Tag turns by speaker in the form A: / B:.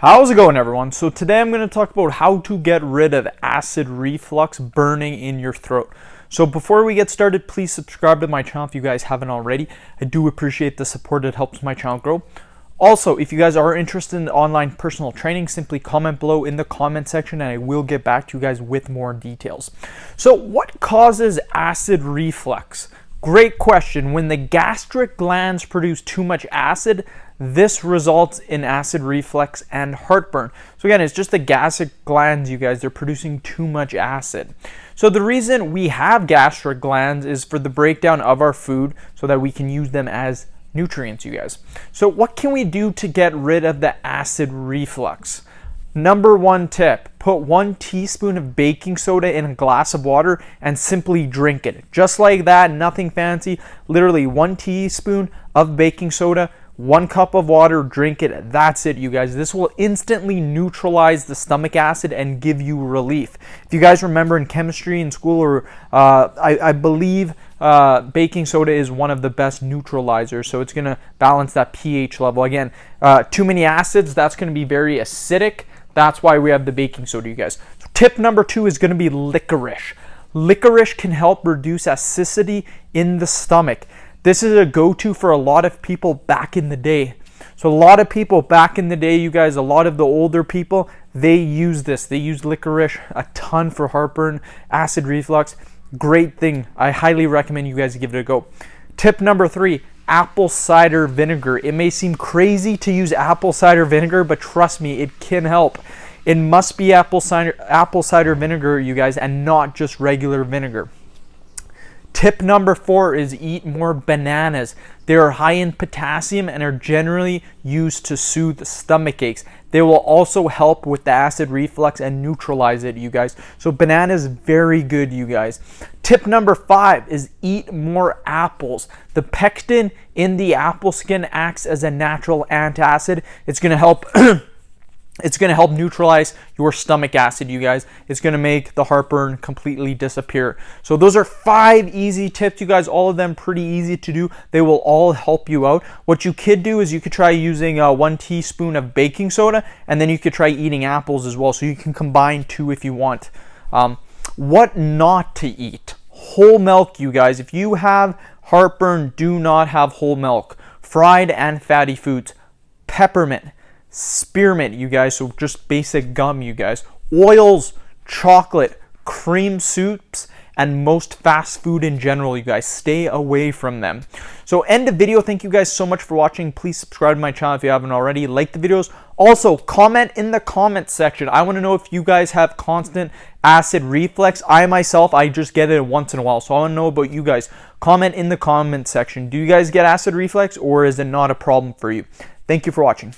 A: How's it going, everyone? So today I'm going to talk about how to get rid of acid reflux burning in your throat. So before we get started, please subscribe to my channel if you guys haven't already. I do appreciate the support. It helps my channel grow. Also, if you guys are interested in online personal training, simply comment below in the comment section and I will get back to you guys with more details. So what causes acid reflux? Great question. When the gastric glands produce too much acid, this results in acid reflux and heartburn. So again, it's just the gastric glands, you guys, they're producing too much acid. So the reason we have gastric glands is for the breakdown of our food so that we can use them as nutrients, you guys. So what can we do to get rid of the acid reflux? Number one tip, put 1 teaspoon of baking soda in a glass of water and simply drink it. Just like that, nothing fancy. Literally 1 teaspoon of baking soda, 1 cup of water, drink it. That's it, you guys. This will instantly neutralize the stomach acid and give you relief. If you guys remember in chemistry in school, or I believe baking soda is one of the best neutralizers. So it's going to balance that pH level. Again, too many acids, that's going to be very acidic. That's why we have the baking soda, you guys. So tip number 2 is going to be licorice. Licorice can help reduce acidity in the stomach. This is a go-to for a lot of people back in the day. So a lot of people back in the day, you guys, a lot of the older people, they use this. They use licorice a ton for heartburn, acid reflux. Great thing. I highly recommend you guys give it a go. Tip number 3, apple cider vinegar. It may seem crazy to use apple cider vinegar, but trust me, it can help. It must be apple cider vinegar, you guys, and not just regular vinegar. Tip number 4 is eat more bananas. They are high in potassium and are generally used to soothe stomach aches. They will also help with the acid reflux and neutralize it, you guys. So bananas, very good, you guys. Tip number 5 is eat more apples. The pectin in the apple skin acts as a natural antacid. It's going to help It's going to help neutralize your stomach acid, you guys. It's going to make the heartburn completely disappear. So those are 5 easy tips, you guys. All of them pretty easy to do. They will all help you out. What you could do is you could try using 1 teaspoon of baking soda, and then you could try eating apples as well. So you can combine 2 if you want. What not to eat? Whole milk, you guys. If you have heartburn, do not have whole milk. Fried and fatty foods. Peppermint. Spearmint, you guys, so just basic gum, you guys. Oils, chocolate, cream soups, and most fast food in general, you guys. Stay away from them. So end of video. Thank you guys so much for watching. Please subscribe to my channel if you haven't already. Like the videos. Also, comment in the comment section. I want to know if you guys have constant acid reflux. I myself, I just get it once in a while. So I want to know about you guys. Comment in the comment section. Do you guys get acid reflux, or is it not a problem for you? Thank you for watching.